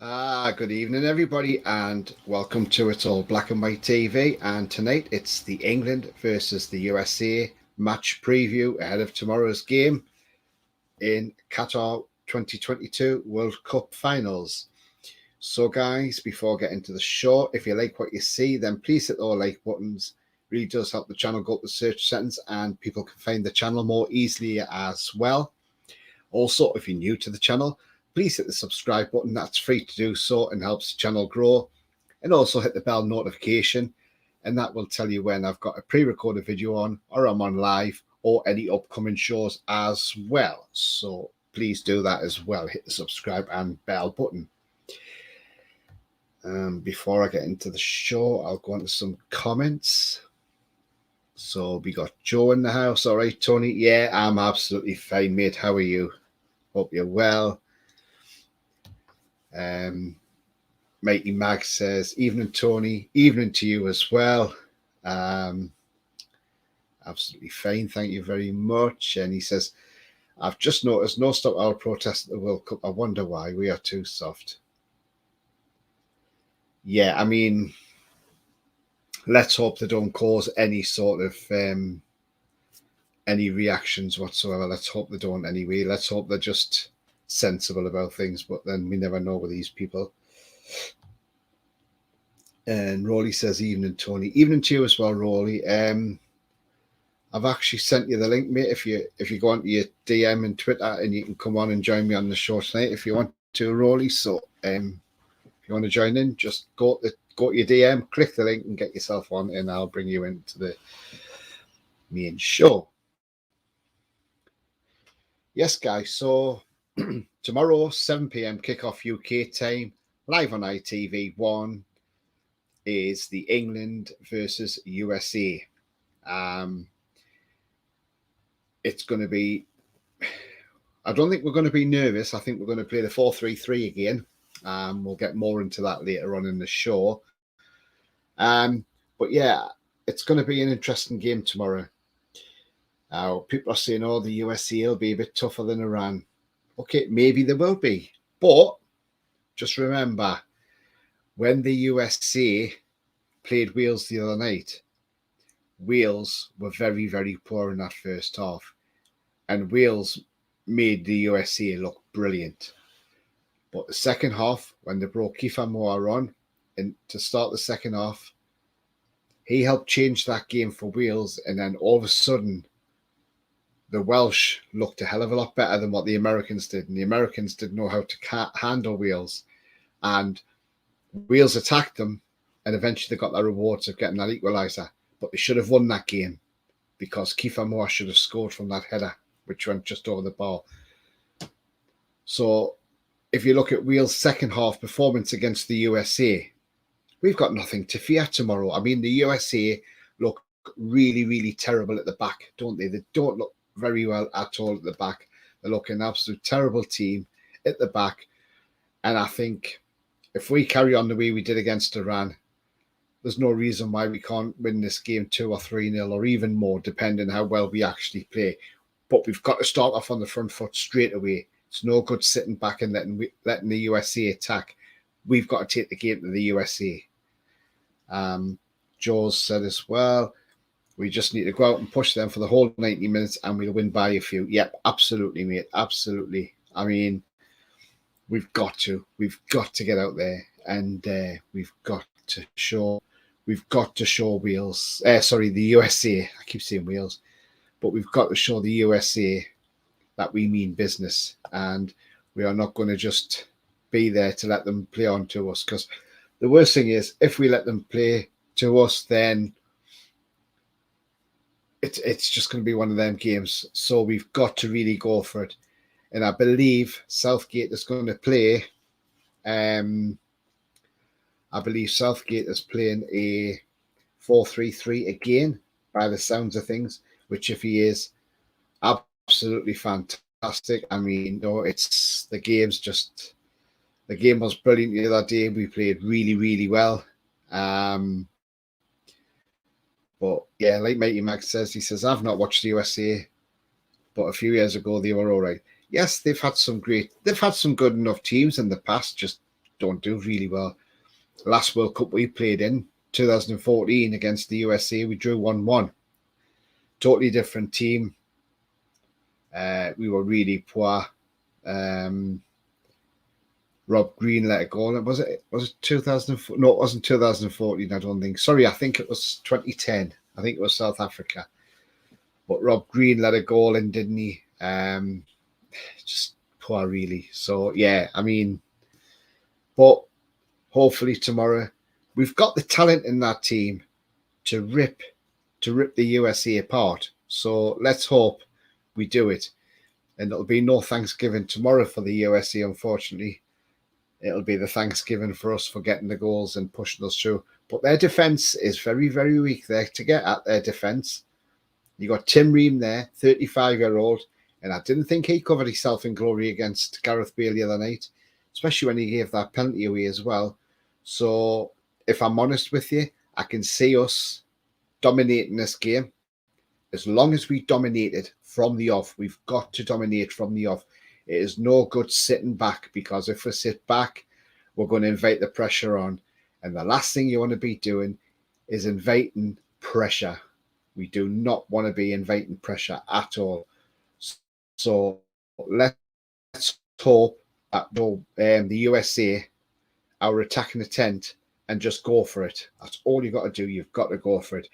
Good evening, everybody, and welcome to It's All Black and White TV. And tonight it's the England versus the USA match preview ahead of tomorrow's game in Qatar 2022 World Cup Finals. So, guys, before getting to the show, if you like what you see, then please hit all like buttons. It really does help the channel go up the search settings, and people can find the channel more easily as well. Also, if you're new to the channel, please hit the subscribe button. That's free to do so and helps the channel grow. And also hit the bell notification, and that will tell you when I've got a pre-recorded video on, or I'm on live, or any upcoming shows as well. So please do that as well. Hit the subscribe and bell button. Before I get into the show, I'll go into some comments. So we got Joe in the house. All right, Tony. Yeah, I'm absolutely fine, mate. How are you? Hope you're well. Mighty Mag says, evening, Tony. Evening to you as well. Absolutely fine. Thank you very much. And he says, I've just noticed no stop our protest at the World Cup. I wonder why. We are too soft. Yeah, I mean, let's hope they don't cause any sort of any reactions whatsoever. Let's hope they don't anyway. Let's hope they're just sensible about things, but then we never know with these people. And Rolly says, evening, Tony. Evening to you as well, Rolly. I've actually sent you the link, mate. If you go onto your DM and Twitter, and you can come on and join me on the show tonight if you want to, Rolly. So if you want to join in, just go to your DM, click the link and get yourself on, and I'll bring you into the main show. Yes, guys. So tomorrow, 7 p.m. kickoff UK time, live on ITV1, is the England versus USA. It's going to be, I don't think we're going to be nervous. I think we're going to play the 4-3-3 again. We'll get more into that later on in the show. But yeah, it's going to be an interesting game tomorrow. People are saying, the USA will be a bit tougher than Iran. Okay, maybe they will be. But just remember, when the USA played Wales the other night, Wales were very, very poor in that first half. And Wales made the USA look brilliant. But the second half, when they brought Kiefer Moore on, and to start the second half, he helped change that game for Wales. And then all of a sudden, the Welsh looked a hell of a lot better than what the Americans did. And the Americans didn't know how to handle Wales. And Wales attacked them, and eventually they got their rewards of getting that equaliser. But they should have won that game because Kiefer Moore should have scored from that header, which went just over the bar. So if you look at Wales' second half performance against the USA, we've got nothing to fear tomorrow. I mean, the USA look really, really terrible at the back, don't they? They don't look very well at all at the back. They look an absolute terrible team at the back. And I think if we carry on the way we did against Iran, there's no reason why we can't win this game 2 or 3-0 or even more, depending how well we actually play. But we've got to start off on the front foot straight away. It's no good sitting back and letting the USA attack. We've got to take the game to the USA. Joe's said as well, we just need to go out and push them for the whole 90 minutes and we'll win by a few. Yep, absolutely, mate. Absolutely. I mean, we've got to get out there and we've got to show Wales. The USA. I keep saying Wales, but we've got to show the USA that we mean business, and we are not going to just be there to let them play on to us. Because the worst thing is, if we let them play to us, then it's just going to be one of them games. So we've got to really go for it. And I believe Southgate is going to play. I believe Southgate is playing a 4-3-3 again, by the sounds of things, which if he is, absolutely fantastic. I mean, it's the game was brilliant the other day. We played really, really well. But yeah, like Mighty Max says, he says, I've not watched the USA, but a few years ago they were all right. Yes, they've had some good enough teams in the past, just don't do really well. Last World Cup we played in 2014 against the USA, we drew 1-1. Totally different team. We were really poor. Rob Green let it go. Was it 2004? No, it wasn't 2014, I don't think. Sorry, I think it was 2010. I think it was South Africa. But Rob Green let a goal in, didn't he? Just poor, really. So, yeah, I mean, but hopefully tomorrow, we've got the talent in that team to rip the USA apart. So let's hope we do it. And it'll be no Thanksgiving tomorrow for the USA, unfortunately. It'll be the Thanksgiving for us for getting the goals and pushing us through. But their defence is very, very weak there to get at their defence. You got Tim Ream there, 35-year-old, and I didn't think he covered himself in glory against Gareth Bale the other night, especially when he gave that penalty away as well. So if I'm honest with you, I can see us dominating this game. As long as we dominate it from the off, we've got to dominate from the off. It is no good sitting back, because if we sit back, we're going to invite the pressure on. And the last thing you want to be doing is inviting pressure. We do not want to be inviting pressure at all. So let's hope that the USA are attacking the tent and just go for it. That's all you've got to do. You've got to go for it.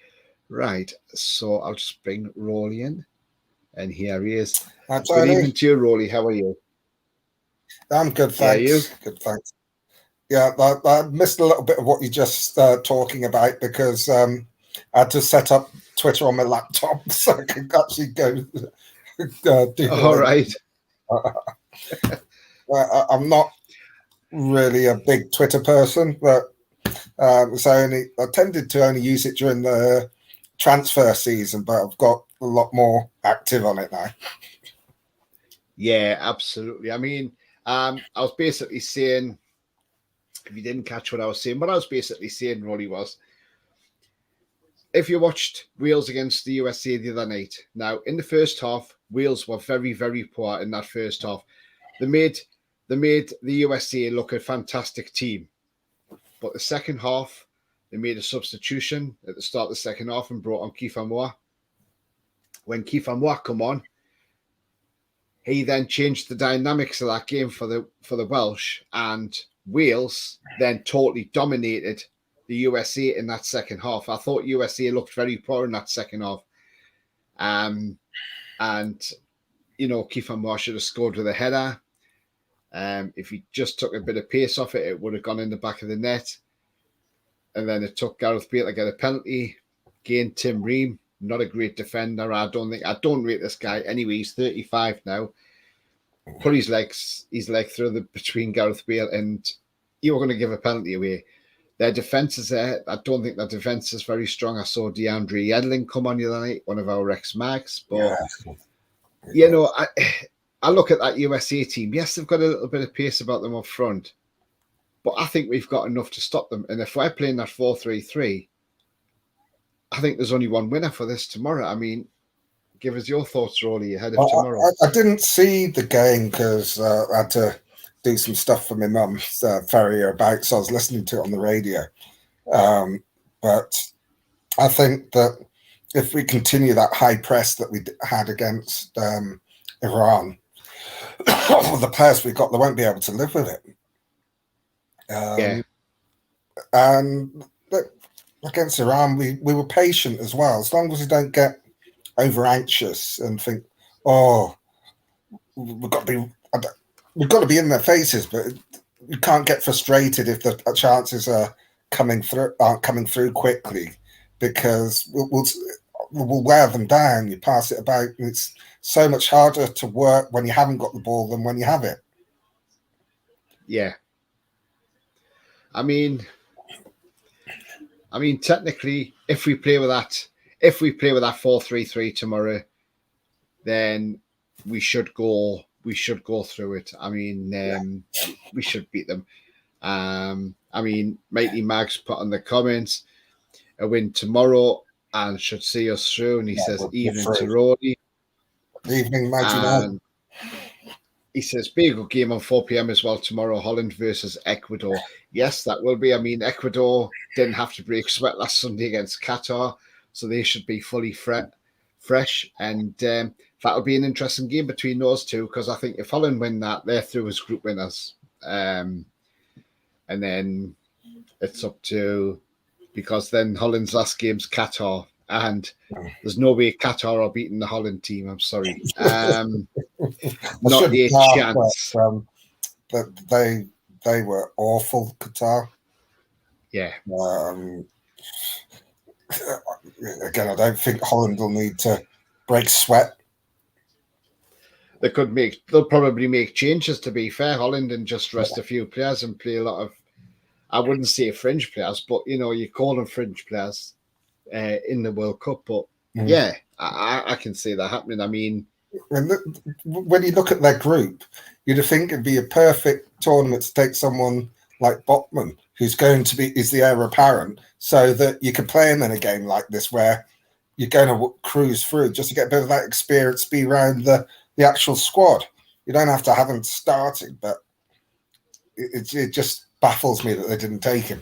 Right. So I'll just bring Rolly in. And here he is. Good evening to you, Rolly. How are you? I'm good, thanks. Yeah, you? Good, thanks. Yeah, I missed a little bit of what you just talking about, because I had to set up Twitter on my laptop so I could actually go do All right. I'm not really a big Twitter person, but I tended to only use it during the transfer season, but I've got a lot more active on it now. Yeah, absolutely. I mean, I was basically saying, if you didn't catch what I was saying, Rolly, was, if you watched Wales against the USA the other night, now in the first half, Wales were very, very poor in that first half. They made the USA look a fantastic team, but the second half, they made a substitution at the start of the second half and brought on Kiefer Moore. When Kiefer Moore come on, he then changed the dynamics of that game for the Welsh, and Wales then totally dominated the USA in that second half. I thought USA looked very poor in that second half. And, you know, Kiefer Moore should have scored with a header. If he just took a bit of pace off it, it would have gone in the back of the net. And then it took Gareth Bale to get a penalty. Again, Tim Ream, not a great defender. I don't rate this guy anyway. He's 35 now. Put his leg through between Gareth Bale and you were going to give a penalty away. Their defence is there. I don't think their defence is very strong. I saw DeAndre Yedlin come on the other night, one of our ex-mags. But, you know, I look at that USA team. Yes, they've got a little bit of pace about them up front. But I think we've got enough to stop them. And if we're playing that 4-3-3, I think there's only one winner for this tomorrow. I mean, give us your thoughts, Rolly, ahead of tomorrow. I didn't see the game because I had to do some stuff for my mum's ferry about, so I was listening to it on the radio. But I think that if we continue that high press that we had against Iran, the players we got, they won't be able to live with it. And against Iran, we were patient as well. As long as we don't get over anxious and think, oh, we've got to be in their faces, but you can't get frustrated if the chances aren't coming through quickly, because we'll wear them down. You pass it about. It's so much harder to work when you haven't got the ball than when you have it. Yeah. I mean, technically, if we play with that 4-3-3 tomorrow, then we should go through it. I mean, we should beat them. I mean, Mighty Mags put on the comments, a win tomorrow and should see us through. And he says, evening to Roddy. Evening, Mighty Mag. He says, be a good game on 4 p.m. as well tomorrow, Holland versus Ecuador. Yes, that will be. I mean, Ecuador didn't have to break sweat last Sunday against Qatar, so they should be fully fresh. And that'll be an interesting game between those two, because I think if Holland win that, they're through as group winners. And then it's up to, because then Holland's last game's Qatar, and there's no way Qatar are beating the Holland team. I'm sorry. Not a chance. But they were awful, Qatar. Yeah. Again, I don't think Holland will need to break sweat. They'll probably make changes, to be fair, Holland, and just rest a few players and play a lot of, I wouldn't say fringe players, but you call them fringe players in the World Cup. But yeah, I can see that happening. I mean, when you look at their group, you'd think it'd be a perfect tournament to take someone like Botman, who's is the heir apparent, so that you could play him in a game like this where you're going to cruise through just to get a bit of that experience, be around the actual squad. You don't have to have him starting, but it just baffles me that they didn't take him.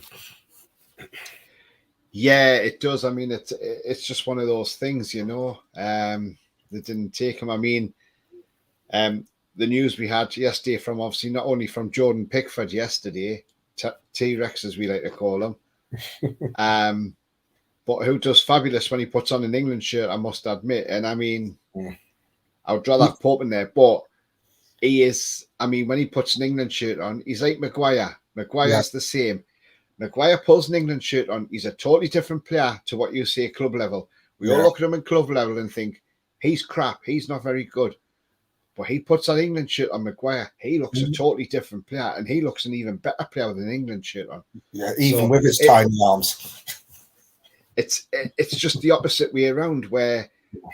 Yeah, it does. I mean, it's just one of those things, they didn't take him. I mean, the news we had yesterday from, obviously, not only from Jordan Pickford yesterday, T-Rex as we like to call him, but who does fabulous when he puts on an England shirt, I must admit. And I mean, I would rather have Pope in there, but he is, I mean, when he puts an England shirt on, he's like Maguire. Maguire's the same. Maguire pulls an England shirt on, he's a totally different player to what you say club level. We all look at him in club level and think, he's crap, he's not very good. But he puts an England shirt on, Maguire, he looks a totally different player, and he looks an even better player with an England shirt on. Yeah, even with his tiny arms. It's just the opposite way around, where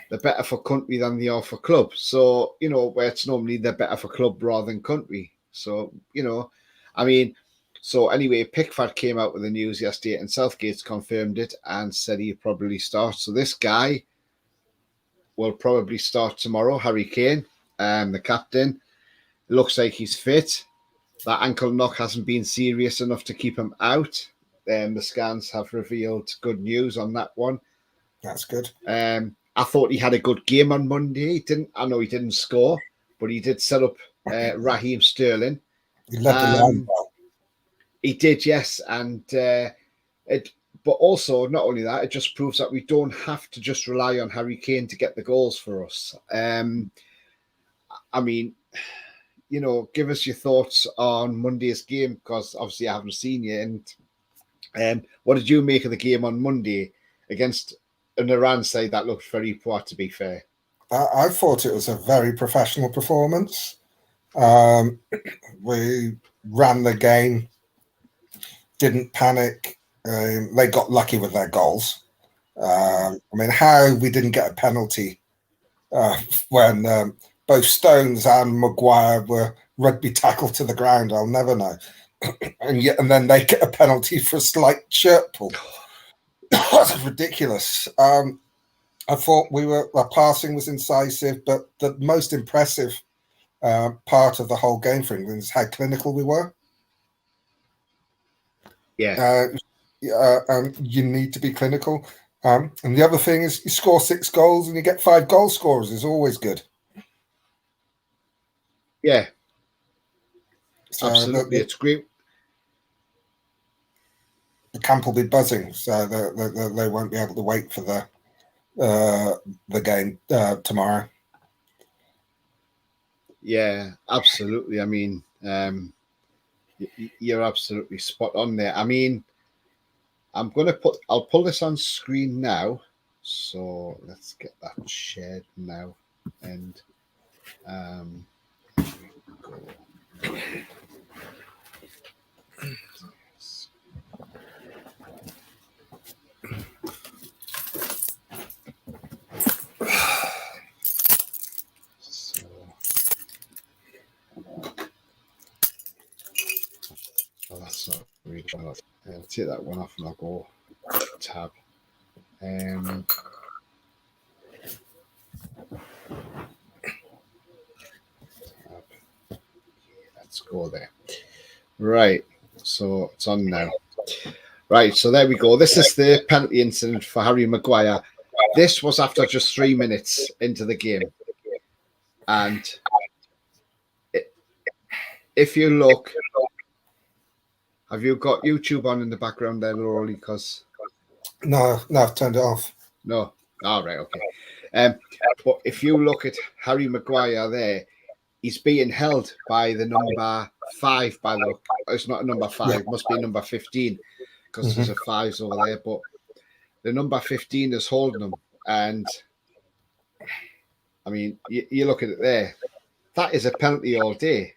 they're better for country than they are for club. So, where it's normally they're better for club rather than country. So, I mean, so anyway, Pickford came out with the news yesterday, and Southgate's confirmed it and said he'll probably start. So this guy will probably start tomorrow, Harry Kane, the captain. It looks like he's fit. That ankle knock hasn't been serious enough to keep him out. The scans have revealed good news on that one. That's good. I thought he had a good game on Monday. I know he didn't score, but he did set up Raheem Sterling. He led the line well. He did, yes. And but also, not only that, it just proves that we don't have to just rely on Harry Kane to get the goals for us. I mean, give us your thoughts on Monday's game, because obviously I haven't seen you. And what did you make of the game on Monday against an Iran side that looked very poor, to be fair? I thought it was a very professional performance. We ran the game, didn't panic. They got lucky with their goals. I mean, how we didn't get a penalty when both Stones and Maguire were rugby tackled to the ground, I'll never know. and then they get a penalty for a slight shirt pull. That's ridiculous. I thought our passing was incisive, but the most impressive part of the whole game for England is how clinical we were. Yeah. And you need to be clinical. And the other thing is, you score 6 goals and you get 5 goal scorers is always good. Yeah. So absolutely, it's great. The camp will be buzzing, so they won't be able to wait for the game tomorrow. Yeah, absolutely. I mean, you're absolutely spot on there. I mean, I'll pull this on screen now. So let's get that shared now. And here we go. That's not really trying to. I'll take that one off and I'll go tab. go there. Right, so it's on now. Right, so there we go. This is the penalty incident for Harry Maguire. This was after just 3 minutes into the game. And if you look, have you got YouTube on in the background there, Rory? Because No, I've turned it off. no. All right, okay. But if you look at Harry Maguire there, he's being held by the number 5 by the look. It's not a number 5, it must be number 15 because there's a 5s over there. But the number 15 is holding him. And I mean, you look at it there. That is a penalty all day.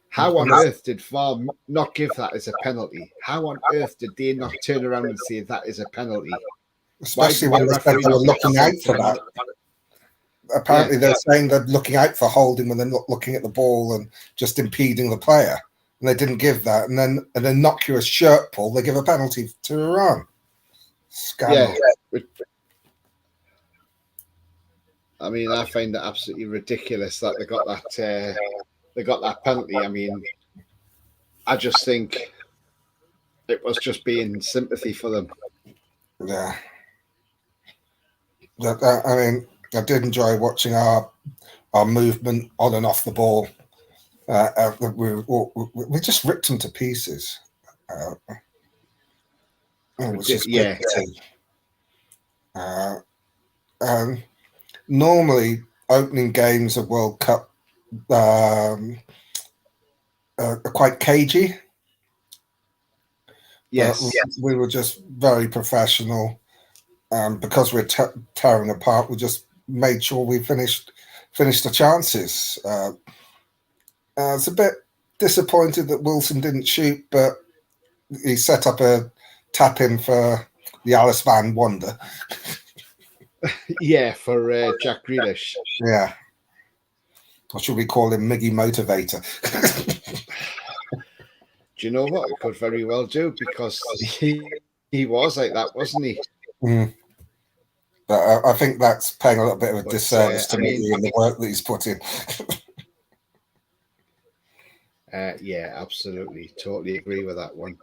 How on earth did VAR not give that as a penalty? How on earth did they not turn around and say that is a penalty? Especially when they said they were looking out for that. Apparently, they're saying they're looking out for holding when they're not looking at the ball and just impeding the player. And they didn't give that. And then an innocuous shirt pull, they give a penalty to Iran. Scandal. Yeah. I mean, I find it absolutely ridiculous that they got that penalty. I mean, I just think it was just being sympathy for them. Yeah. I mean, I did enjoy watching our movement on and off the ball. We just ripped them to pieces. It was just normally, opening games of World Cup are quite cagey. Yes. We were just very professional. Because we're tearing apart, we just made sure we finished the chances. I was a bit disappointed that Wilson didn't shoot, but he set up a tap in for the Alice Van Wonder. Yeah, for Jack Grealish. Yeah. Or should we call him Miggy Motivator? Do you know what? It could very well do because he was like that, wasn't he? Mm. But I think that's paying a little bit of a disservice to Miggy and the work that he's put in. Yeah, absolutely. Totally agree with that one.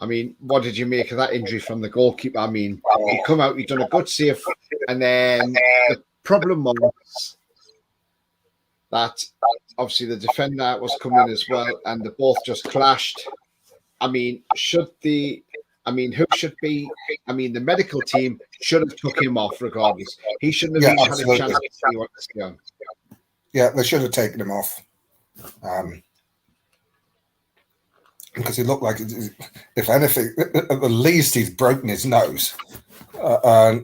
I mean, what did you make of that injury from the goalkeeper? I mean, he come out, he done a good save, and then the problem was that obviously the defender was coming as well, and they both just clashed. I mean, the medical team should have took him off regardless. He shouldn't have even had a chance to see what was going on. Yeah, they should have taken him off. Because he looked like, if anything, at the least he's broken his nose.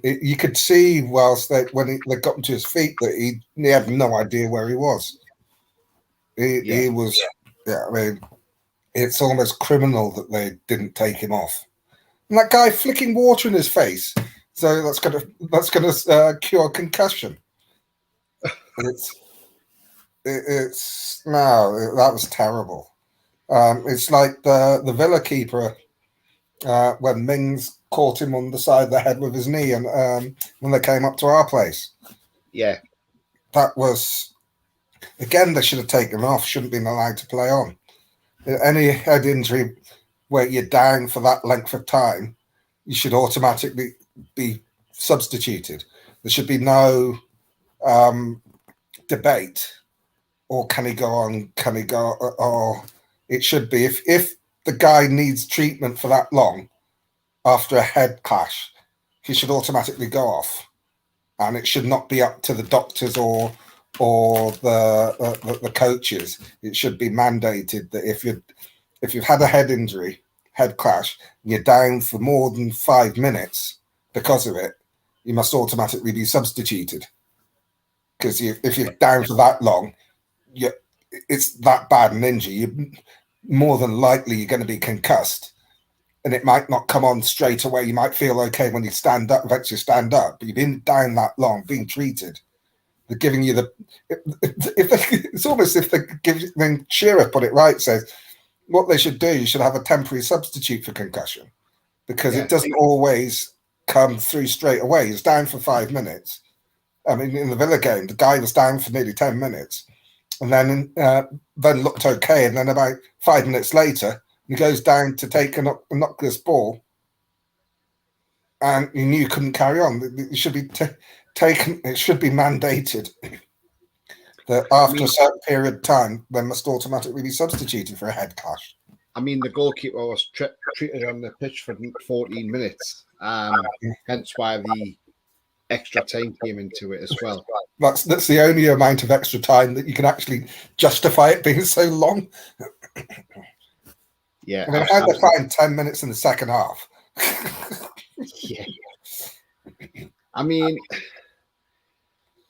You could see when they got him to his feet that he had no idea where he was. He was, I mean, it's almost criminal that they didn't take him off. And that guy flicking water in his face, so that's gonna cure concussion. That was terrible. It's like the Villa keeper when Mings caught him on the side of the head with his knee, and when they came up to our place. Yeah, that was again. They should have taken him off. Shouldn't have been allowed to play on. Any head injury where you're down for that length of time, you should automatically be substituted. There should be no debate. Or can he go on? Can he go? Or it should be if the guy needs treatment for that long after a head clash, he should automatically go off, and it should not be up to the doctors or the coaches. It should be mandated that if you've had a head injury, head clash, and you're down for more than 5 minutes because of it, you must automatically be substituted. Because if you're down for that long, it's that bad an injury. You more than likely you're going to be concussed, and it might not come on straight away. You might feel okay when you eventually stand up, but you've been down that long, being treated. They're giving you it's almost if they then Shearer put it right, says what they should do, you should have a temporary substitute for concussion, because it doesn't always come through straight away. It's down for 5 minutes, I mean, in the Villa game, the guy was down for nearly 10 minutes and then looked okay. And then about 5 minutes later, he goes down to take an innocuous ball. And you knew you couldn't carry on. It should be taken. It should be mandated that after a certain period of time, they must automatically be substituted for a head clash. I mean, the goalkeeper was treated on the pitch for 14 minutes, hence why the extra time came into it as well. That's the only amount of extra time that you can actually justify it being so long. Yeah, I mean, how they find 10 minutes in the second half. Yeah. I mean,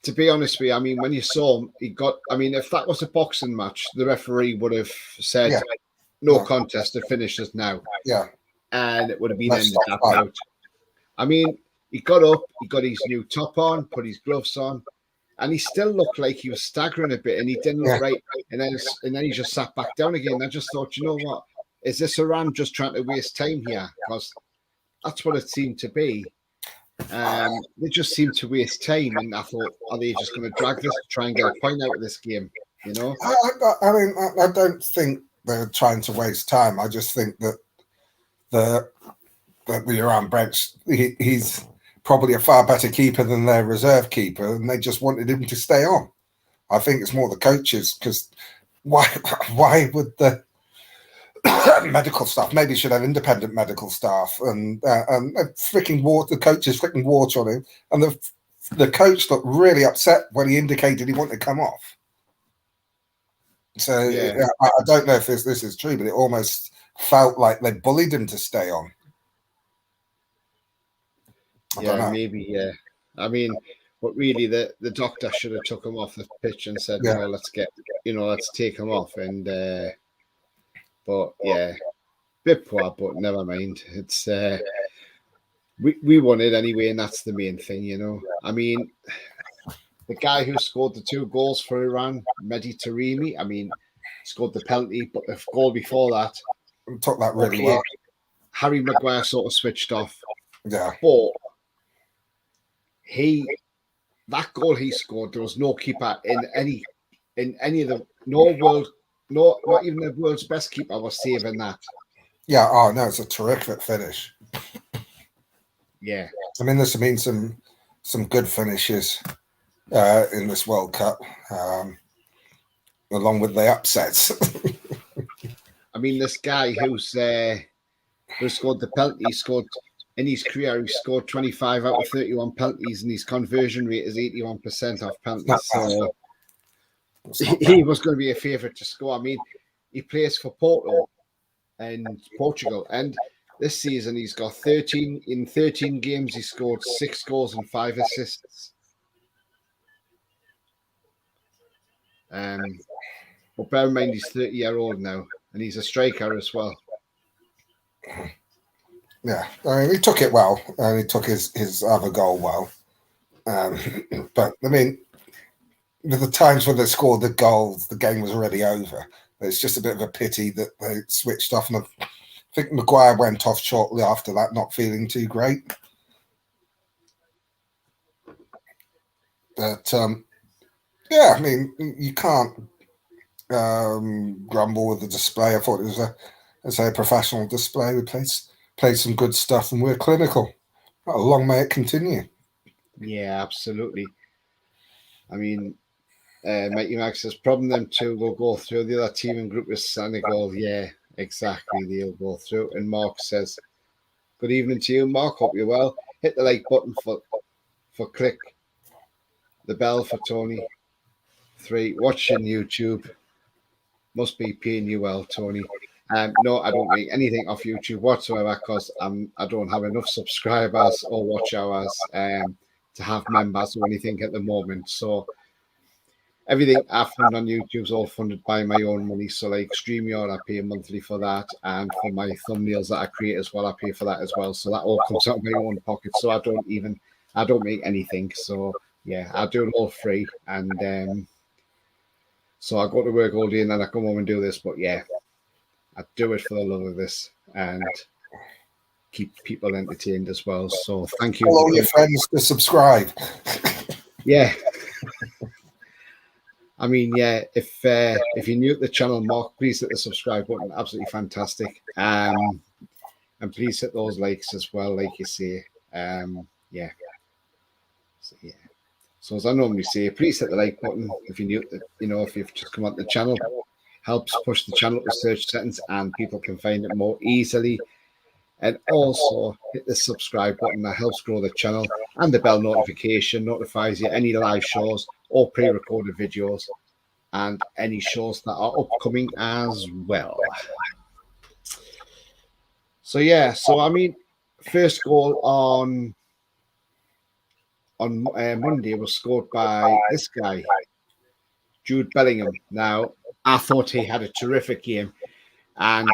to be honest with you, I mean, when you saw him, if that was a boxing match, the referee would have said no contest, it finishes now. Yeah. And it would have been ended out. I mean, he got up, he got his new top on, put his gloves on, and he still looked like he was staggering a bit and he didn't look right. And then he just sat back down again. I just thought, you know what? Is this Iran just trying to waste time here? Because that's what it seemed to be. They just seemed to waste time, and I thought, are they just going to drag this to try and get a point out of this game? You know, I mean, I don't think they're trying to waste time. I just think that the Iran bench, he's probably a far better keeper than their reserve keeper, and they just wanted him to stay on. I think it's more the coaches, because why would the medical staff maybe should have independent medical staff and freaking water, the coaches freaking water on him, and the coach looked really upset when he indicated he wanted to come off. So I don't know if this is true, but it almost felt like they bullied him to stay on. I don't know. Maybe, yeah. I mean, but really, the doctor should have took him off the pitch and said, let's take him off. And but yeah, bit poor, but never mind. It's we won it anyway, and that's the main thing, you know. I mean, the guy who scored the 2 goals for Iran, Mehdi Taremi, I mean, scored the penalty, but the goal before that took that really well. Harry Maguire sort of switched off. Yeah, but that goal he scored, there was no keeper in any of the not even the world's best keeper was saving that. Yeah, oh no, it's a terrific finish. Yeah. I mean, there's been some good finishes in this World Cup, along with the upsets. I mean, this guy who scored the penalty, scored in his career, he scored 25 out of 31 penalties, and his conversion rate is 81% off penalties. So he was going to be a favourite to score. I mean, he plays for Porto and Portugal, and this season he's got 13 games. He scored 6 goals and 5 assists. But bear in mind, he's 30-year-old now, and he's a striker as well. Yeah, I mean, he took it well, and he took his other goal well. But I mean, with the times when they scored the goals, the game was already over. It's just a bit of a pity that they switched off, and I think Maguire went off shortly after that, not feeling too great. But I mean, you can't grumble with the display. I thought it was a professional display. We played some good stuff, and we're clinical. Long may it continue. Yeah, absolutely. I mean, Mikey Max says, problem them two will go through. The other team and group is Senegal. Yeah, exactly. They'll go through. And Mark says, good evening to you, Mark. Hope you're well. Hit the like button for click. The bell for Tony. 3, watching YouTube. Must be paying you well, Tony. No, I don't make anything off YouTube whatsoever because I don't have enough subscribers or watch hours to have members or anything at the moment. So everything I fund on YouTube is all funded by my own money. So like StreamYard, I pay monthly for that, and for my thumbnails that I create as well, I pay for that as well. So that all comes out of my own pocket. So I don't make anything. So yeah, I do it all free, and so I go to work all day and then I come home and do this. But yeah, I do it for the love of this and keep people entertained as well. So thank you. Tell all your friends to subscribe. Yeah. I mean, yeah, if you're new to the channel, Mark, please hit the subscribe button. Absolutely fantastic. And please hit those likes as well, like you say. Yeah. So, yeah. So as I normally say, please hit the like button if you're new. If you've just come on the channel, helps push the channel to search settings and people can find it more easily. And also hit the subscribe button. That helps grow the channel, and the bell notification notifies you any live shows or pre-recorded videos and any shows that are upcoming as well. So yeah, I mean, first goal on Monday was scored by this guy, Jude Bellingham. Now, I thought he had a terrific game, and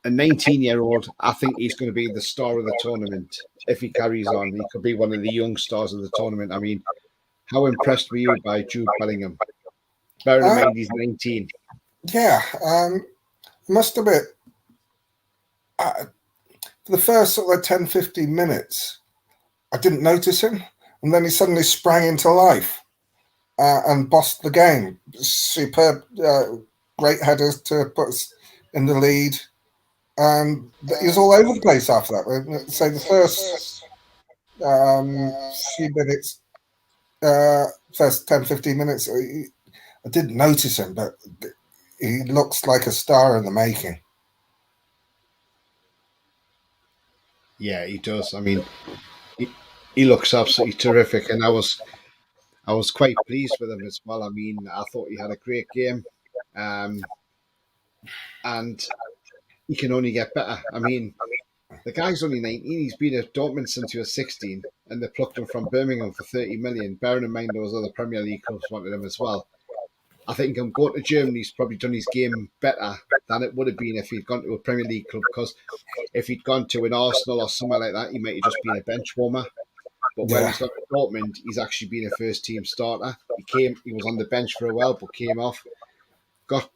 a 19-year-old, I think he's going to be the star of the tournament if he carries on. He could be one of the young stars of the tournament. I mean, how impressed were you by Jude Bellingham? Bearing in mind he's 19. Yeah, must admit, for the first sort of 10, 15 minutes, I didn't notice him. And then he suddenly sprang into life and bossed the game. Superb, great headers to put us in the lead. And he was all over the place after that. So the first few minutes, first 10, 15 minutes, I didn't notice him, but he looks like a star in the making. Yeah, he does. I mean, he looks absolutely terrific, and I was quite pleased with him as well. I mean, I thought he had a great game, and he can only get better. I mean, the guy's only 19. He's been at Dortmund since he was 16, and they plucked him from Birmingham for 30 million. Bearing in mind those other Premier League clubs wanted him as well. I think him going to Germany, he's probably done his game better than it would have been if he'd gone to a Premier League club. Because if he'd gone to an Arsenal or somewhere like that, he might have just been a bench warmer. But where he's got to Dortmund, he's actually been a first team starter. He was on the bench for a while, but came off, got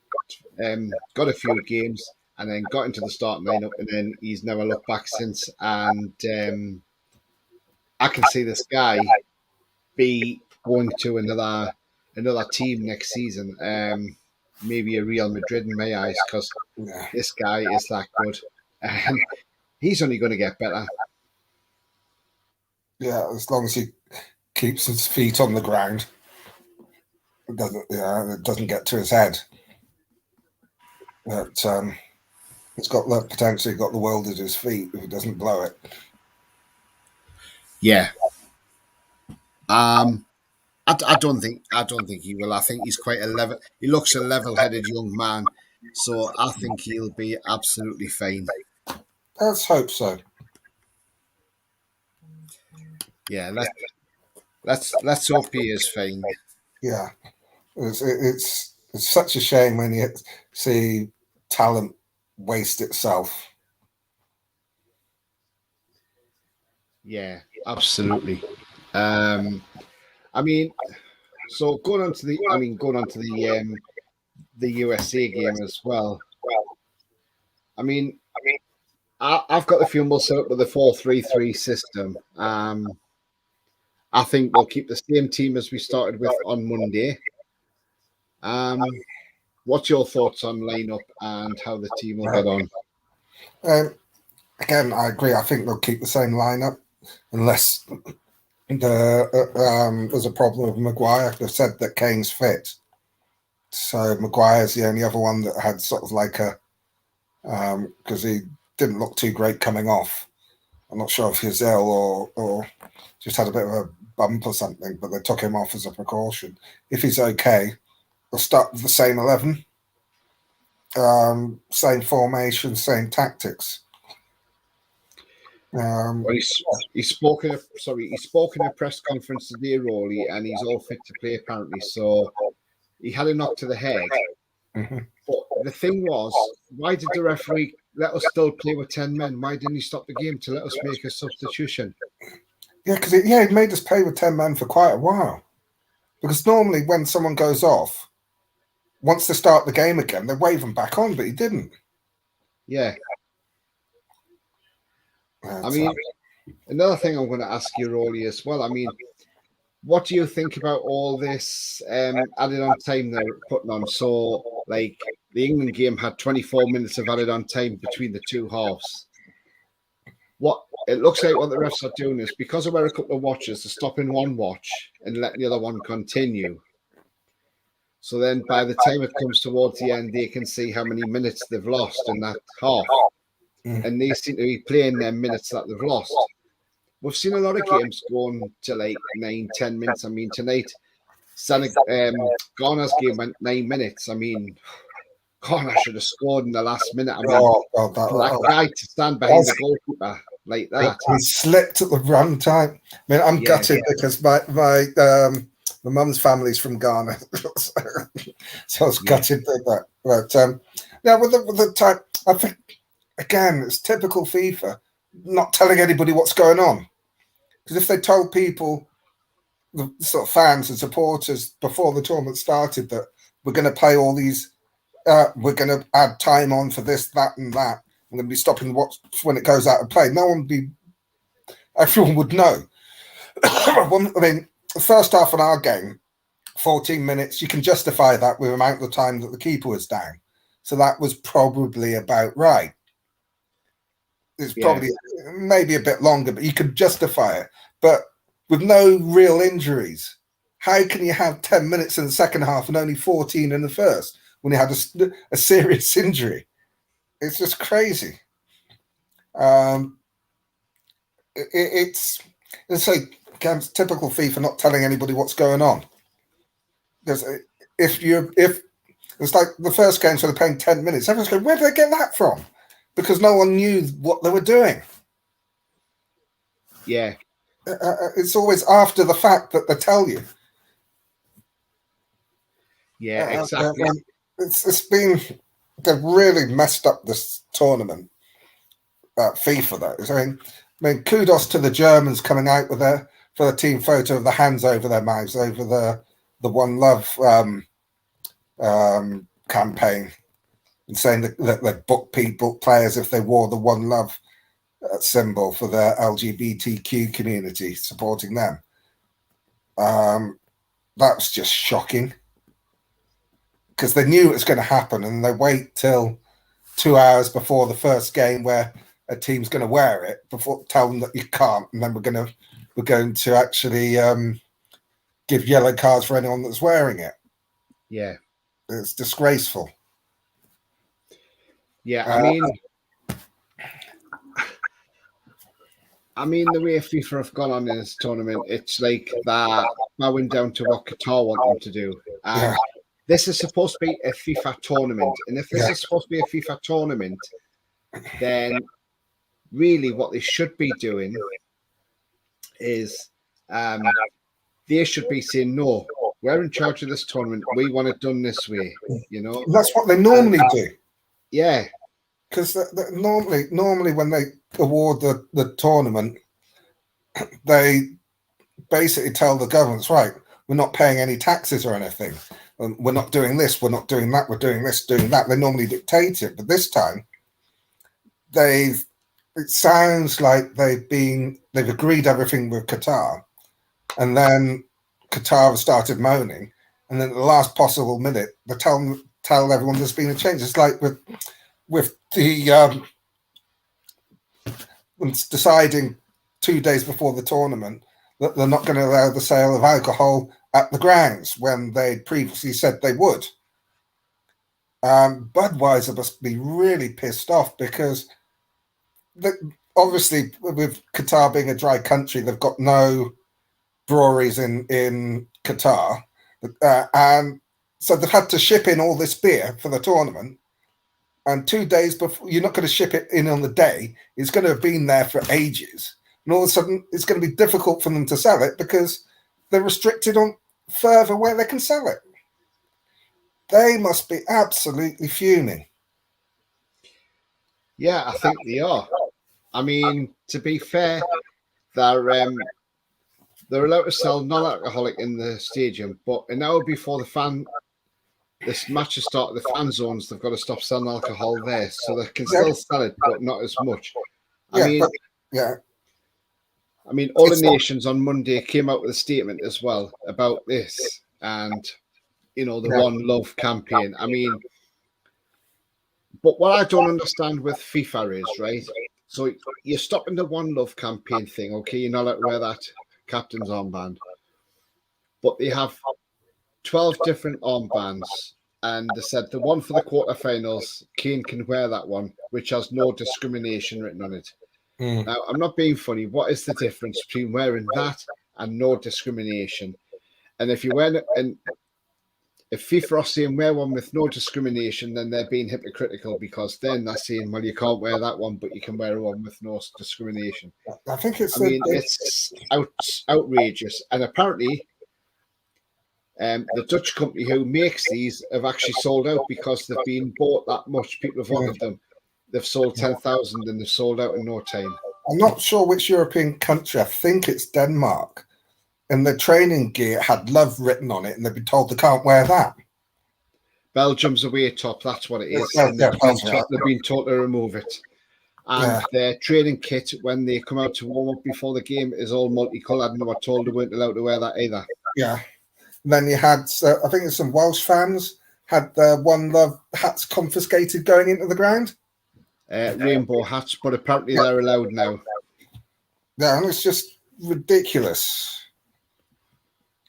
a few games, and then got into the starting lineup, and then he's never looked back since. And I can see this guy be going to another team next season. Maybe a Real Madrid in my eyes, because this guy is that good, and he's only going to get better. Yeah, as long as he keeps his feet on the ground, it doesn't get to his head. But he's got the potentially got the world at his feet if he doesn't blow it. Yeah. I don't think he will. I think he's quite he looks a level-headed young man, so I think he'll be absolutely fine. Let's hope so. Yeah, let's hope he is fine. Yeah, it's such a shame when you see talent waste itself. Yeah, absolutely. I mean, so going on to the USA game as well. I mean, I've got the Fumble set up with the 4-3-3 system. I think we'll keep the same team as we started with on Monday. What's your thoughts on lineup and how the team will get on? Again, I agree. I think they'll keep the same lineup unless there's a problem with Maguire. They've said that Kane's fit, so Maguire's the only other one that had sort of like a because he didn't look too great coming off. I'm not sure if he's ill or just had a bit of a bump or something, but they took him off as a precaution. If he's okay, they'll start with the same 11, same formation, same tactics. Well, he spoke in a press conference today, Rolly, and he's all fit to play apparently. So he had a knock to the head. Mm-hmm. But the thing was, why did the referee let us still play with 10 men? Why didn't he stop the game to let us make a substitution? Yeah, because he made us play with 10 men for quite a while. Because normally when someone goes off, once they start the game again, they wave them back on, but he didn't. Yeah. I mean, another thing I'm going to ask you, Rolly, as well. I mean, what do you think about all this added on time they're putting on? So, like, the England game had 24 minutes of added on time between the two halves. What it looks like what the refs are doing is, because there were a couple of watches, they're stopping one watch and letting the other one continue. So then by the time it comes towards the end, they can see how many minutes they've lost in that half. And they seem to be playing their minutes that they've lost. We've seen a lot of games going to like 9-10 minutes. I mean, tonight, Ghana's game went 9 minutes. I mean, Ghana should have scored in the last minute. I mean, that guy to stand behind the goalkeeper like that. He slipped at the run time. I mean, I'm gutted because my mum's family's from Ghana, so I was gutted at that. But yeah, with the time, I think again it's typical FIFA not telling anybody what's going on. Because if they told people, the sort of fans and supporters before the tournament started, that we're going to play all these, we're going to add time on for this, that, and that, we're going to be stopping watch when it goes out of play, everyone would know. I mean, the first half of our game, 14 minutes, you can justify that with the amount of time that the keeper was down. So that was probably about right. It's probably maybe a bit longer, but you could justify it. But with no real injuries, how can you have 10 minutes in the second half and only 14 in the first when you had a serious injury? It's just crazy. It's like, again, it's typical FIFA not telling anybody what's going on. Because if it's like the first game, so they're playing 10 minutes, everyone's going, where did they get that from? Because no one knew what they were doing. Yeah. It's always after the fact that they tell you. Yeah, exactly. They've really messed up this tournament. FIFA, that. I mean, kudos to the Germans coming out with for the team photo of the hands over their mouths over the One Love campaign, and saying that they book players if they wore the One Love symbol for the LGBTQ community, supporting them. That's just shocking, because they knew it was going to happen, and they wait till 2 hours before the first game where a team's going to wear it, before tell them that you can't, and then we're going to actually give yellow cards for anyone that's wearing it. Yeah, it's disgraceful. Yeah, I mean, the way FIFA have gone on in this tournament, it's like they're bowing down to what Qatar want them to do. And this is supposed to be a FIFA tournament. And if this is supposed to be a FIFA tournament, then really what they should be doing is they should be saying, no, we're in charge of this tournament. We want it done this way, you know? That's what they normally do. Yeah. Because normally when they award the tournament, they basically tell the governments, right, we're not paying any taxes or anything. We're not doing this, we're not doing that, we're doing this, doing that. They normally dictate it. But this time, it sounds like they've agreed everything with Qatar. And then Qatar started moaning. And then at the last possible minute, they tell everyone there's been a change. It's like with the deciding 2 days before the tournament that they're not going to allow the sale of alcohol at the grounds when they previously said they would. Budweiser must be really pissed off, because obviously with Qatar being a dry country, they've got no breweries in Qatar, and so they've had to ship in all this beer for the tournament. And 2 days before, you're not going to ship it in on the day. It's going to have been there for ages. And all of a sudden, it's going to be difficult for them to sell it because they're restricted on further where they can sell it. They must be absolutely fuming. Yeah, I think they are. I mean, to be fair, they're allowed to sell non-alcoholic in the stadium, but an hour before this match has started, the fan zones, they've got to stop selling alcohol there, so they can still sell it, but not as much. I mean, all It's the not- nations on Monday came out with a statement as well about this, and the Yeah. One Love campaign. I mean, but what I don't understand with FIFA is, right? So you're stopping the One Love campaign thing, okay? You're not allowed to wear that captain's armband, but they have 12 different armbands, and they said the one for the quarterfinals, Kane can wear that one, which has no discrimination written on it. Mm. Now, I'm not being funny. What is the difference between wearing that and no discrimination? And if you wear it, and if FIFA are saying wear one with no discrimination, then they're being hypocritical, because then they're saying, well, you can't wear that one, but you can wear one with no discrimination. I think it's. I mean, it's outrageous. And apparently, the Dutch company who makes these have actually sold out because they've been bought that much. People have wanted them. They've sold 10,000 and they've sold out in no time. I'm not sure which European country. I think it's Denmark. And the training gear had love written on it, and they've been told they can't wear that. Belgium's away top, that's what it is. Yeah, And yeah, they've been told to remove it. And their training kit, when they come out to warm up before the game, is all multicoloured, and they were told they weren't allowed to wear that either. Yeah. And then you had, I think it's some Welsh fans had their One Love hats confiscated going into the ground. Rainbow hats, but apparently they're allowed now. Yeah, and it's just ridiculous.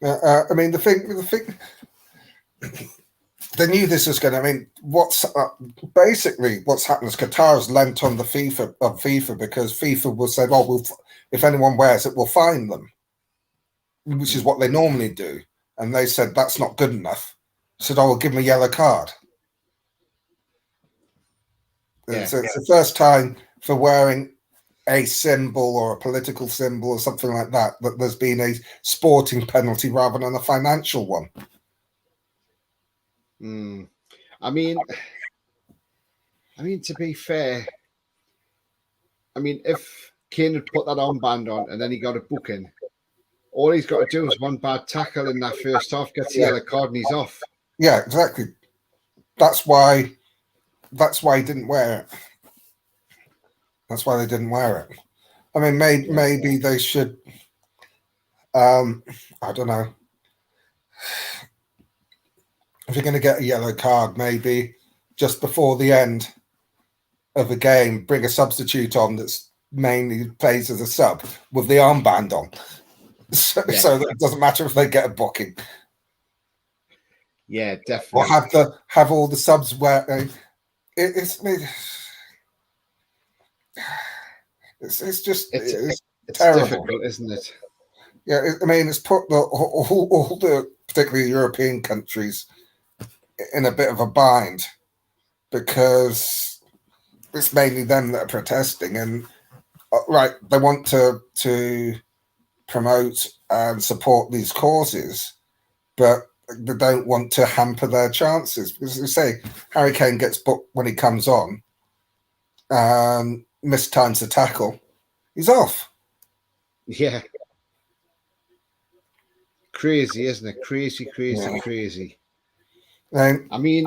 I mean, the thing, they knew this was going to. I mean, basically what's happened is Qatar's lent on the FIFA because FIFA will say, "Oh, if anyone wears it, we'll fine them," which is what they normally do. And they said that's not good enough. Said, "Oh, we'll give them a yellow card." Yeah. So it's the first time for wearing a symbol or a political symbol or something like that there's been a sporting penalty rather than a financial one. I mean, to be fair, I mean, if Kane had put that armband on and then he got a booking, all he's got to do is one bad tackle in that first half, gets the yellow card, and he's off. Yeah, exactly. That's why he didn't wear it. That's why they didn't wear it. I mean, maybe they should. I don't know. If you're going to get a yellow card, maybe just before the end of a game, bring a substitute on that's mainly plays as a sub with the armband on, so that it doesn't matter if they get a booking. Yeah, definitely. Or have all the subs wear. It's terrible, difficult, isn't it? Yeah, I mean, it's put all the particularly European countries in a bit of a bind because it's mainly them that are protesting, and they want to promote and support these causes, but they don't want to hamper their chances because they say Harry Kane gets booked when he comes on, mistimes the tackle, he's off. Yeah. Crazy, isn't it? Crazy. I mean,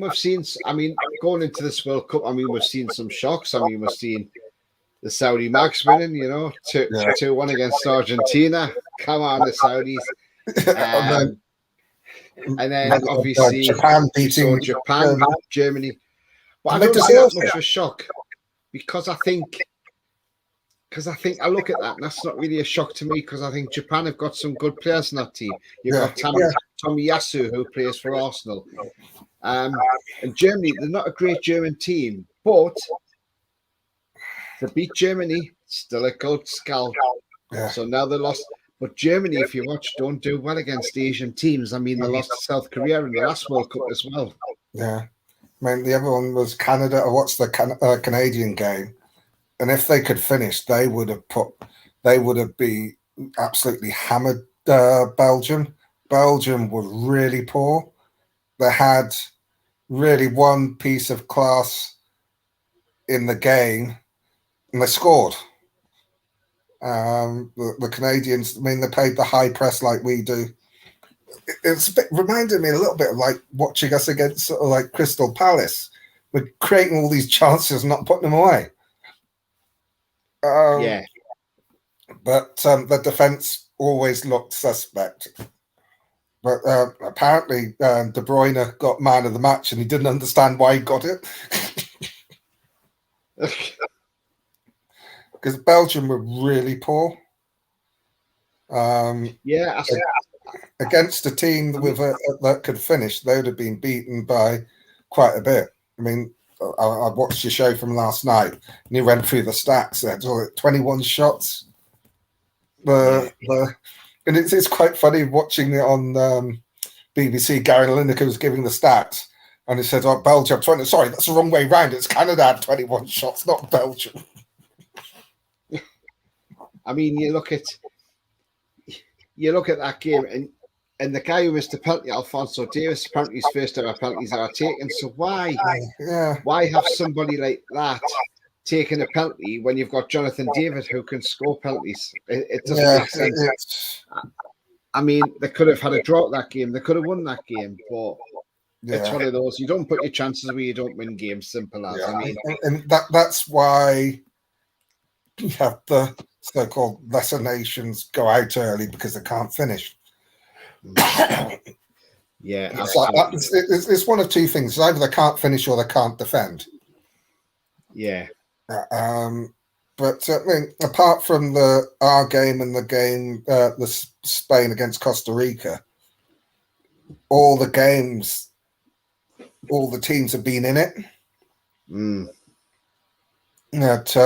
we've seen. I mean, going into this World Cup, I mean, we've seen some shocks. I mean, we've seen the Saudi Max winning, 2-1 against Argentina. Come on, the Saudis. And then obviously Japan beating Germany. But I don't see that much of a shock because I think I look at that and that's not really a shock to me because I think Japan have got some good players in that team. You've got Tomiyasu who plays for Arsenal. And Germany, they're not a great German team, but to beat Germany, still a good scalp. Yeah. So now they lost. But Germany, if you watch, don't do well against Asian teams. I mean, they lost to South Korea in the last World Cup as well. Yeah. I mean, the other one was Canada. I watched the Canadian game. And if they could finish, they would have been absolutely hammered Belgium. Belgium were really poor. They had really one piece of class in the game, and they scored. The Canadians, I mean, they played the high press like we do. It's reminded me a little bit of like watching us against sort of like Crystal Palace. We're creating all these chances, not putting them away. Yeah. But the defence always looked suspect. But apparently De Bruyne got man of the match and he didn't understand why he got it. Because Belgium were really poor. Yeah. Against a team that could finish, they would have been beaten by quite a bit. I mean, I watched your show from last night and you went through the stats. There, 21 shots. And it's quite funny watching it on BBC. Gary Lineker was giving the stats and he said, "Oh, Belgium 20." Sorry, that's the wrong way round. It's Canada had 21 shots, not Belgium. I mean, you look at that game, and the guy who missed the penalty, Alphonso Davies, apparently his first ever penalties ever taken. So why have somebody like that taking a penalty when you've got Jonathan David who can score penalties? It doesn't make sense. I mean, they could have had a draw at that game. They could have won that game, but it's one of those. You don't put your chances where you don't win games. Simple as. I mean, and that's why you have the so-called lesser nations go out early because they can't finish. Yeah, it's one of two things: either they can't finish or they can't defend. Yeah. But I mean, apart from our game and the game, the Spain against Costa Rica, all the games, all the teams have been in it. That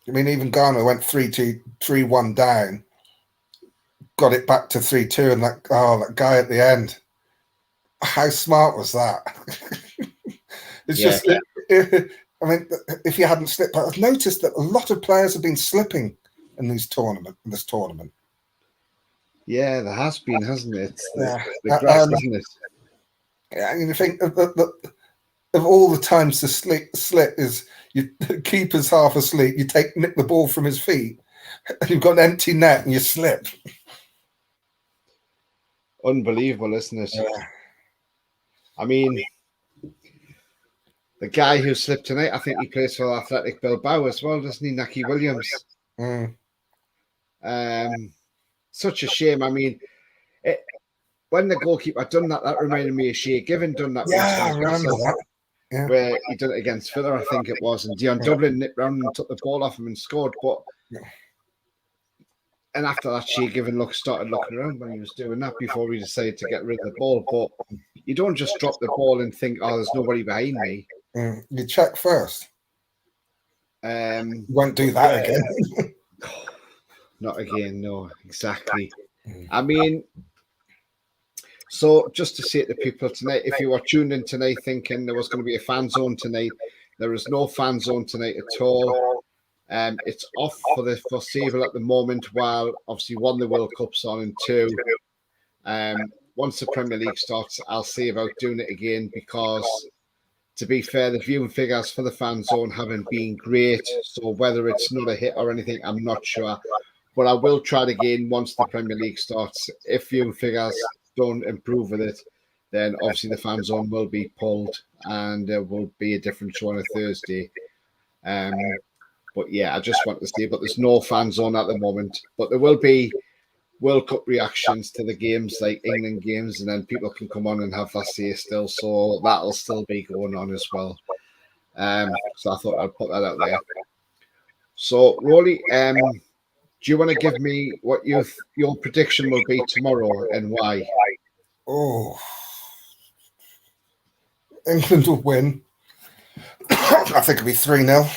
I mean, even Ghana went 3-2, 3-1 down, got it back to 3-2, and that guy at the end. How smart was that? It's just. I mean, if you hadn't slipped, I've noticed that a lot of players have been slipping in this tournament. Yeah, there has been, hasn't it? The grass, isn't it? Yeah, I mean, you think of all the times to slip is the keeper's half asleep, you nick the ball from his feet, and you've got an empty net and you slip. Unbelievable, isn't it? Yeah. I mean, the guy who slipped tonight, I think he plays for Athletic Bilbao as well, doesn't he? Naki Williams. Such a shame. I mean, when the goalkeeper done that reminded me of Shea Given done that. Yeah, I remember that. Yeah. Where he done it against Villa, I think it was, and Dion Dublin nipped round and took the ball off him and scored. And after that, Shea Given started looking around when he was doing that before he decided to get rid of the ball. But you don't just drop the ball and think, "Oh, there's nobody behind me." You check first. You won't do that again. Not again, no, exactly. I mean, so just to say to people tonight, if you were tuned in tonight thinking there was going to be a fan zone tonight, there is no fan zone tonight at all. It's off for the foreseeable at the moment, while obviously one, the World Cup's on, and two, once the Premier League starts, I'll see about doing it again because, to be fair, the viewing figures for the fan zone haven't been great. So whether it's not a hit or anything, I'm not sure. But I will try it again once the Premier League starts. If viewing figures don't improve with it, then obviously the fan zone will be pulled and there will be a different show on a Thursday. But yeah, I just want to say, but there's no fan zone at the moment. But there will be World Cup reactions to the games, like England games, and then people can come on and have that say still. So that'll still be going on as well. So I thought I'd put that out there. So, Rolly, do you want to give me what your prediction will be tomorrow and why? Oh, England will win. I think it'll be 3-0.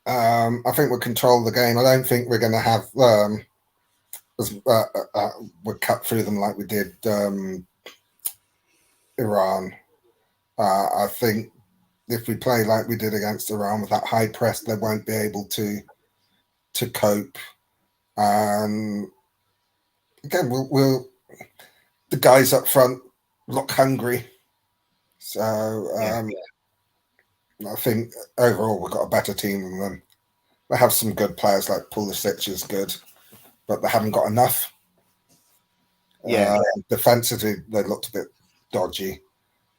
I think we'll control the game. I don't think we're going to have we'll cut through them like we did Iran. I think if we play like we did against Iran with that high press, they won't be able to cope. Again, we'll the guys up front look hungry. So I think overall we've got a better team than them. They have some good players, like Pulisic is good, but they haven't got enough. Yeah. Defensively, they looked a bit dodgy.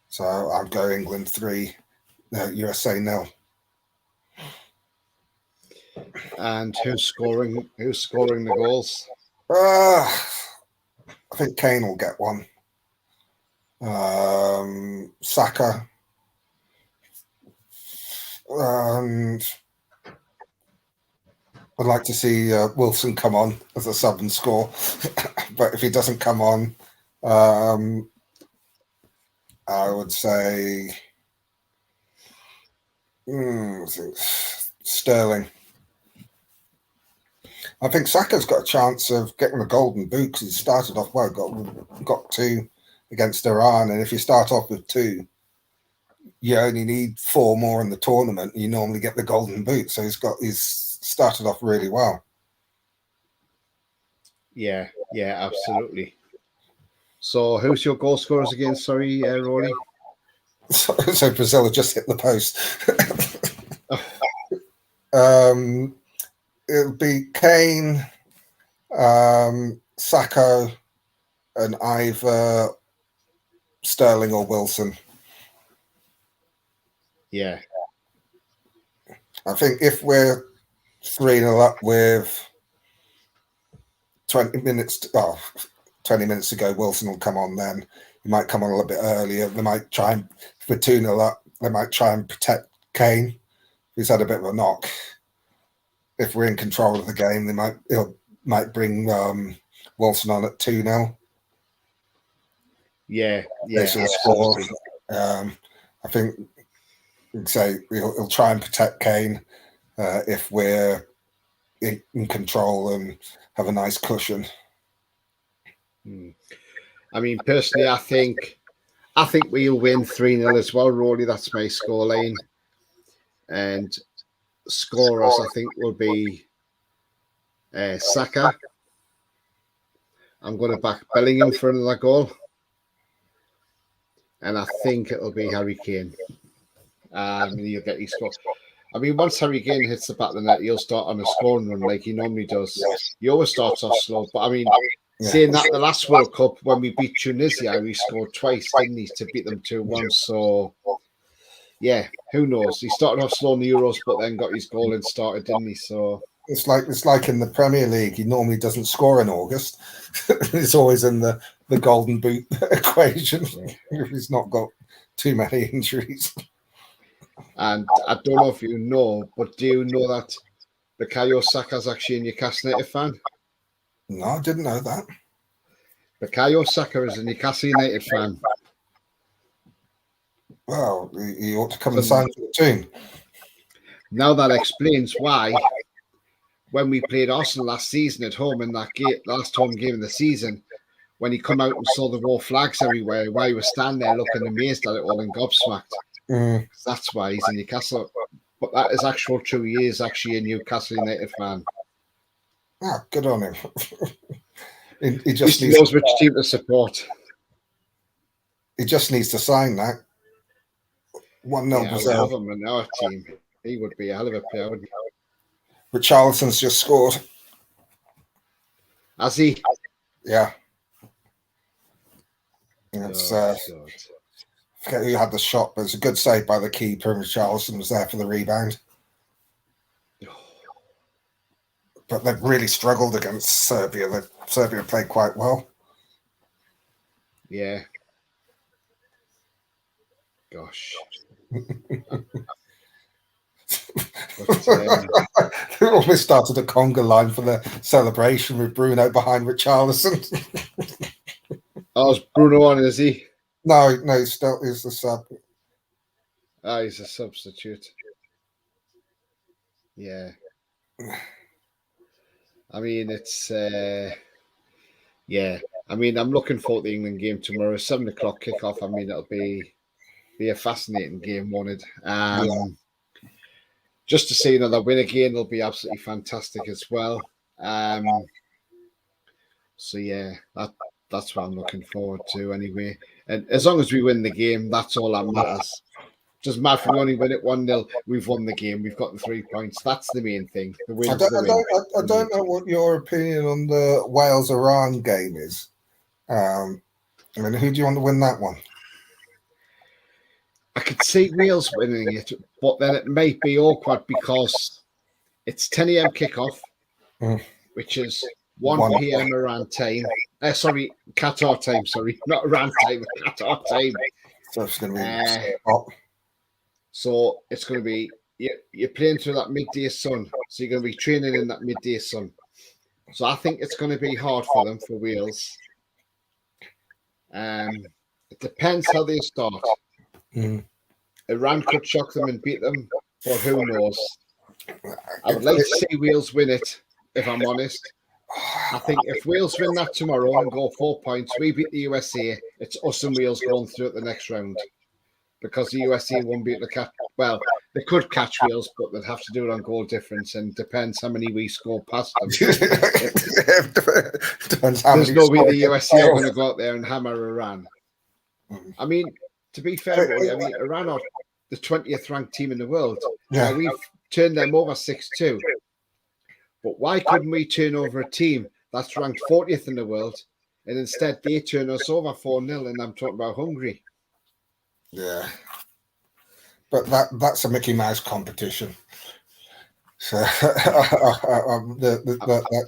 So I'll go England 3, USA 0. And who's scoring? Who's scoring the goals? I think Kane will get one. Saka. And I'd like to see Wilson come on as a sub and score. But if he doesn't come on, I would say Sterling. I think Saka's got a chance of getting the golden boot because he started off well, got 2 against Iran, and if you start off with 2, you only need 4 more in the tournament. You normally get the golden boot, so he's started off really well. Yeah, absolutely. So, who's your goal scorers again? Sorry, Rory. So Brazil have just hit the post. It'll be Kane, Saka, and either Sterling or Wilson. Yeah. I think if we're 3-0 up with 20 minutes to go, Wilson will come on then. He might come on a little bit earlier. They might try and, if we're 2-0 up, they might try and protect Kane. He's had a bit of a knock. If we're in control of the game, they might bring Wilson on at 2-0. Yeah. Score. I think he'll try and protect Kane if we're in control and have a nice cushion. I mean, personally, I think we'll win 3-0 as well, Rory. That's my scoreline. And scorers, I think, will be Saka. I'm going to back Bellingham for another goal. And I think it'll be Harry Kane. He'll get his score. I mean, once Harry Kane hits the back of the net, he'll start on a scoring run like he normally does. Yes. He always starts off slow. But I mean, saying that, the last World Cup, when we beat Tunisia, we scored twice, didn't he, to beat them 2-1. So, yeah, who knows? He started off slow in the Euros, but then got his goal and started, didn't he? So it's like in the Premier League. He normally doesn't score in August. It's always in the golden boot equation. If he's not got too many injuries. And I don't know if you know, but do you know that Bukayo Saka's actually a Newcastle United fan? No, I didn't know that. Bukayo Saka is a Newcastle United fan. Well, he ought to come and sign for the team. Now that explains why, when we played Arsenal last season at home in that last home game of the season, when he come out and saw the raw flags everywhere, why he was standing there looking amazed at it all and gobsmacked. That's why he's in Newcastle. But that is actual true. He is actually a Newcastle United fan. Ah, good on him. he just knows which team to support. He just needs to sign that. 1-0 Brazil. Have him in our team. He would be a hell of a player, wouldn't he? Richarlison's just scored. Has he? Yeah. It's, I forget who had the shot, but it's a good save by the keeper, and Richarlison was there for the rebound. But they've really struggled against Serbia. Serbia played quite well. Yeah. Gosh. They almost started a conga line for the celebration with Bruno behind Richarlison. Oh, is Bruno on, is he? No, he's the sub. Ah, he's a substitute. Yeah. I mean, it's yeah. I mean, I'm looking forward to the England game tomorrow. 7:00 kickoff. I mean, it'll be a fascinating game, won't it? Just to see another win again will be absolutely fantastic as well. So yeah, that's what I'm looking forward to anyway. And as long as we win the game, that's all that matters. Doesn't matter if we only win it 1-0, we've won the game, we've got the 3 points. That's the main thing. The win. I don't know what your opinion on the Wales-Iran game is. I mean, who do you want to win that one? I could see Wales winning it, but then it might be awkward because It's 10 a.m. kickoff, Mm. which is 1 p.m. Iran time. Sorry, Qatar time. Sorry, not Iran time, Qatar time. So it's going to be hot. So it's going to be you're playing through that midday sun. So you're going to be training in that midday sun. So I think it's going to be hard for them, for Wales. It depends how they start. Mm. Iran could shock them and beat them, but who knows? I would like to see Wales win it, if I'm honest. I think if Wales win that tomorrow and go 4 points, we beat the USA, it's us and Wales going through at the next round. Because the USA won't be able to catch. Well, they could catch Wales, but they'd have to do it on goal difference, and depends how many we score past them. Depends how There's many no way the USA are fails. going to go out there and hammer Iran. I mean, to be fair, Rory, I mean, Iran are the 20th ranked team in the world. Yeah. Now, we've turned them over 6-2. But why couldn't we turn over a team that's ranked 40th in the world, and instead they turn us over 4-0, and I'm talking about Hungary. Yeah, but that's a Mickey Mouse competition. So that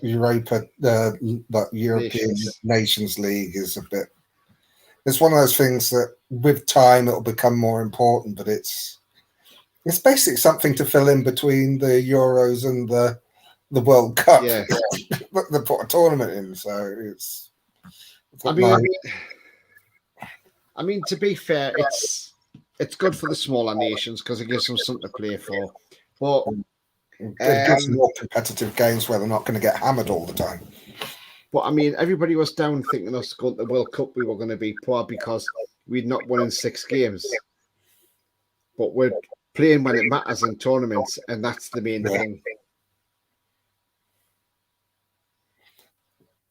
Europa, that European Nations League is a bit. It's one of those things that with time it'll become more important, but it's basically something to fill in between the Euros and the World Cup. Yeah. They put a tournament in, so it's. I mean, to be fair, it's good for the smaller nations because it gives them something to play for. But it gives more competitive games where they're not going to get hammered all the time. But I mean, everybody was down thinking us going to the World Cup we were going to be poor because we'd not won in 6 games. But we're playing when it matters in tournaments, and that's the main thing.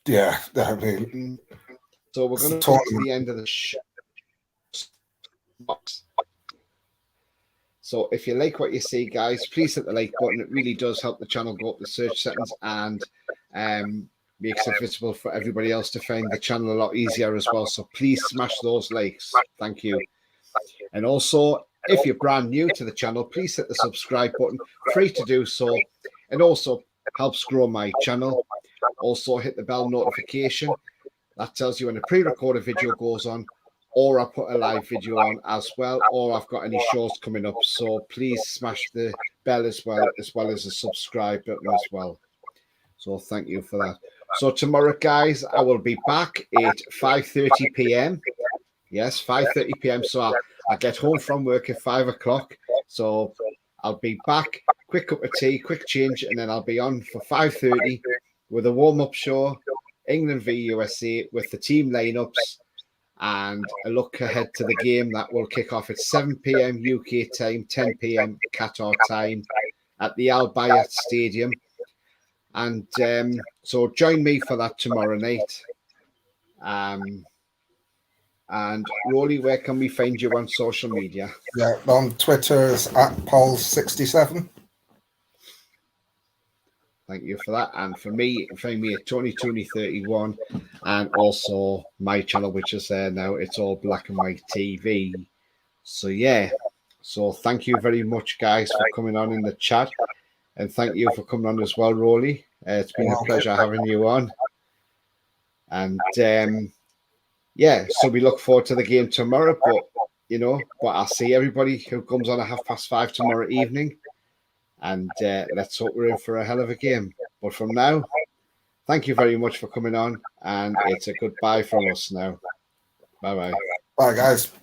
Yeah, I mean, so we're going to come to the end of the box. So if you like what you see, guys, please hit the like button. It really does help the channel go up the search settings and makes it visible for everybody else to find the channel a lot easier as well. So please smash those likes. Thank you. And also, if you're brand new to the channel, please hit the subscribe button. Free to do so. And also helps grow my channel. Also hit the bell notification. That tells you when a pre-recorded video goes on, or I put a live video on as well, or I've got any shows coming up. So please smash the bell as well as the subscribe button as well. So thank you for that. So tomorrow, guys, I will be back at 5:30 p.m. Yes, 5:30 p.m. So I get home from work at 5 o'clock. So I'll be back, quick cup of tea, quick change, and then I'll be on for 5:30 with a warm-up show, England v USA, with the team lineups and a look ahead to the game that will kick off at 7 p.m. UK time, 10 p.m. Qatar time at the Al Bayat Stadium. And so join me for that tomorrow night. And Rolly, where can we find you on social media? Yeah, on Twitter is @Pols67. Thank you for that. And for me, you can find me at TonyTony31 and also my channel, which is there now. It's all Black and White TV. So, yeah. So, thank you very much, guys, for coming on in the chat. And thank you for coming on as well, Rolly. It's been a pleasure having you on. And, yeah, so we look forward to the game tomorrow. But I'll see everybody who comes on at 5:30 tomorrow evening. And let's hope we're in for a hell of a game. But from now, thank you very much for coming on. And it's a goodbye from us now. Bye-bye. Bye, guys.